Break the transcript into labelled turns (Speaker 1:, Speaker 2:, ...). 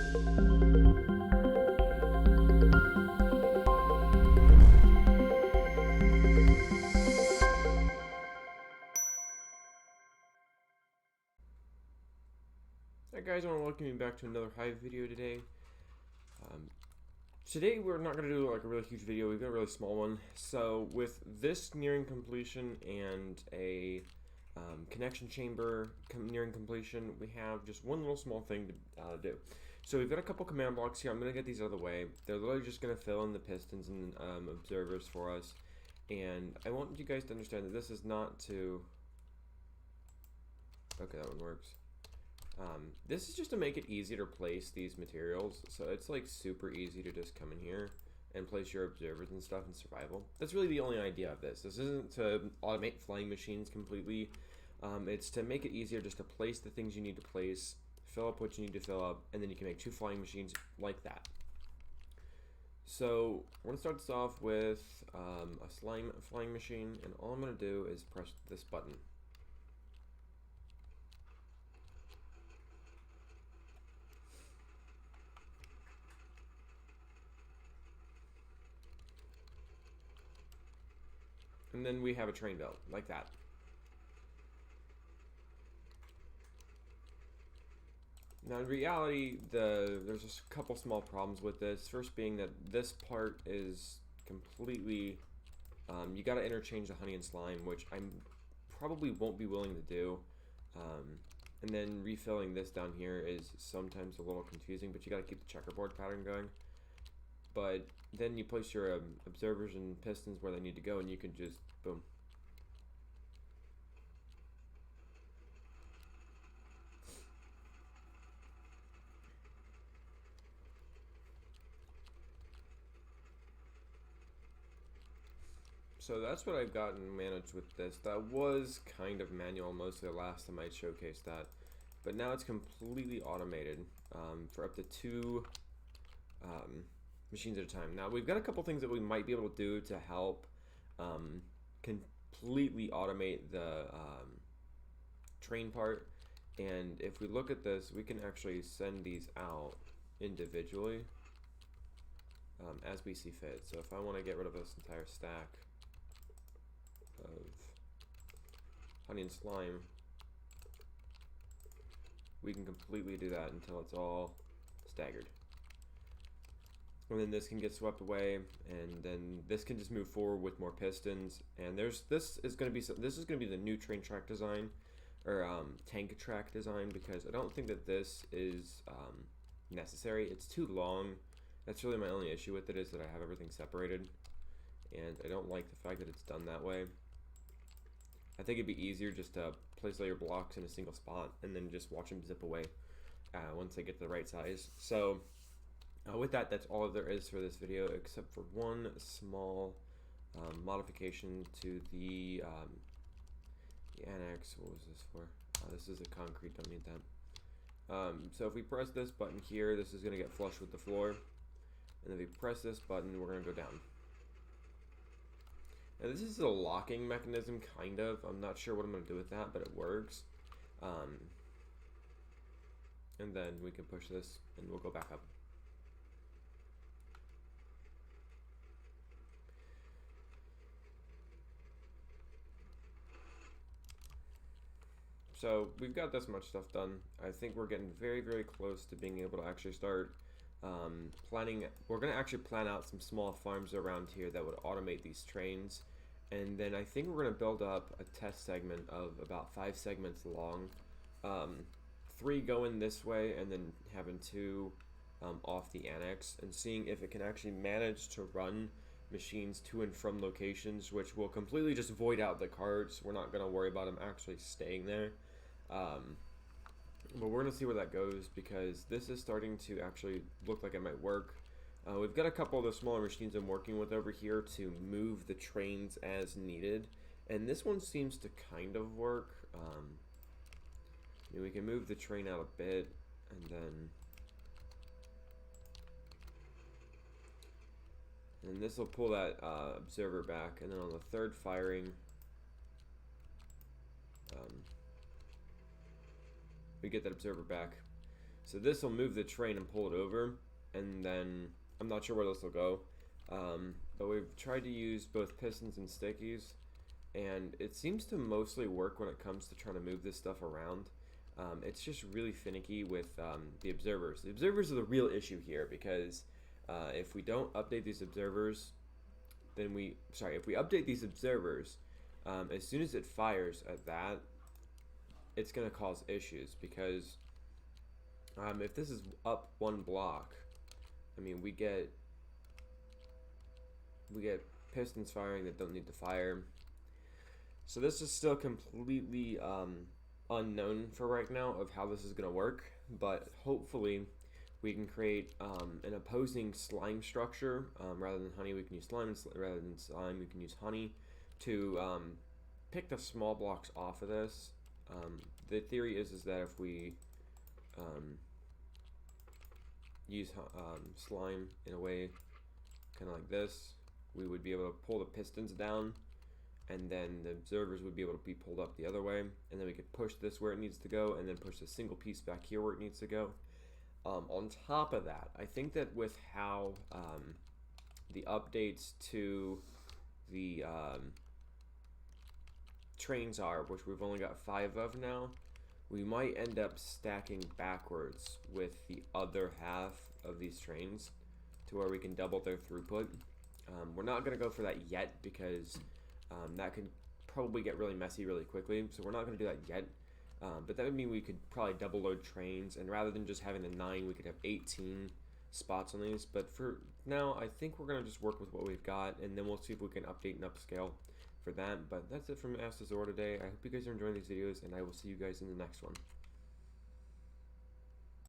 Speaker 1: Hi guys, I want to welcome you back to another hive video today. Today we're not going to do like a really huge video, we've got a really small one. So with this nearing completion and a connection chamber nearing completion, we have just one little small thing to do. So we've got a couple command blocks here. I'm going to get these out of the way. They're literally just going to fill in the pistons and observers for us. And I want you guys to understand that this is not to... Okay, that one works. This is just to make it easier to place these materials, so it's like super easy to just come in here and place your observers and stuff in survival. That's really the only idea of this. This isn't to automate flying machines completely. It's to make it easier just to place the things you need to place, fill up what you need to fill up, and then you can make 2 flying machines like that. So we're going to start this off with a flying machine, and all I'm going to do is press this button. And then we have a train belt, like that. Now in reality, there's a couple small problems with this. First being that this part is completely, you gotta interchange the honey and slime, which I probably won't be willing to do. And then refilling this down here is sometimes a little confusing, but you gotta keep the checkerboard pattern going. But then you place your observers and pistons where they need to go, and you can just, boom. So that's what I've gotten managed with this. That was kind of manual mostly the last time I showcased that. But now it's completely automated for up to 2 machines at a time. Now we've got a couple things that we might be able to do to help completely automate the train part. And if we look at this, we can actually send these out individually as we see fit. So if I want to get rid of this entire stack of honey and slime, we can completely do that until it's all staggered. And then this can get swept away, and then this can just move forward with more pistons. And this is going to be the new train track design, or tank track design, because I don't think that this is necessary. It's too long. That's really my only issue with it, is that I have everything separated, and I don't like the fact that it's done that way. I think it'd be easier just to place all your blocks in a single spot and then just watch them zip away once they get to the right size. So with that, that's all there is for this video, except for one small modification to the annex. What was this for? This is a concrete, don't need that. So if we press this button here, this is going to get flush with the floor. And if we press this button, we're going to go down. Now this is a locking mechanism, kind of. I'm not sure what I'm going to do with that, but it works. And then we can push this, and we'll go back up. So we've got this much stuff done. I think we're getting very, very close to being able to actually start planning. We're going to actually plan out some small farms around here that would automate these trains. And then I think we're going to build up a test segment of about 5 segments long. 3 going this way, and then having 2 off the annex, and seeing if it can actually manage to run machines to and from locations, which will completely just void out the carts. We're not going to worry about them actually staying there. But we're going to see where that goes, because this is starting to actually look like it might work. We've got a couple of the smaller machines I'm working with over here to move the trains as needed, and this one seems to kind of work. We can move the train out a bit, and this will pull that observer back, and then on the 3rd firing, we get that observer back. So this will move the train and pull it over, and then I'm not sure where this will go. But we've tried to use both pistons and stickies, and it seems to mostly work when it comes to trying to move this stuff around. It's just really finicky with the observers. The observers are the real issue here, because if we don't update these observers, then if we update these observers, as soon as it fires at that, it's going to cause issues, because if this is up one block, I mean, we get pistons firing that don't need to fire. So this is still completely unknown for right now of how this is going to work, but hopefully we can create an opposing slime structure. Rather than honey, we can use slime. Rather than slime, we can use honey to pick the small blocks off of this. The theory is that if we use slime in a way kind of like this, we would be able to pull the pistons down, and then the observers would be able to be pulled up the other way, and then we could push this where it needs to go, and then push a single piece back here where it needs to go. On top of that, I think that with how the updates to the trains are, which we've only got 5 of now, we might end up stacking backwards with the other half of these trains to where we can double their throughput. We're not going to go for that yet, because that could probably get really messy really quickly, so we're not going to do that yet. But that would mean we could probably double load trains, and rather than just having the 9, we could have 18 spots on these. But for now, I think we're going to just work with what we've got, and then we'll see if we can update and upscale for that. But that's it from AstaZora today. I hope you guys are enjoying these videos, and I will see you guys in the next one.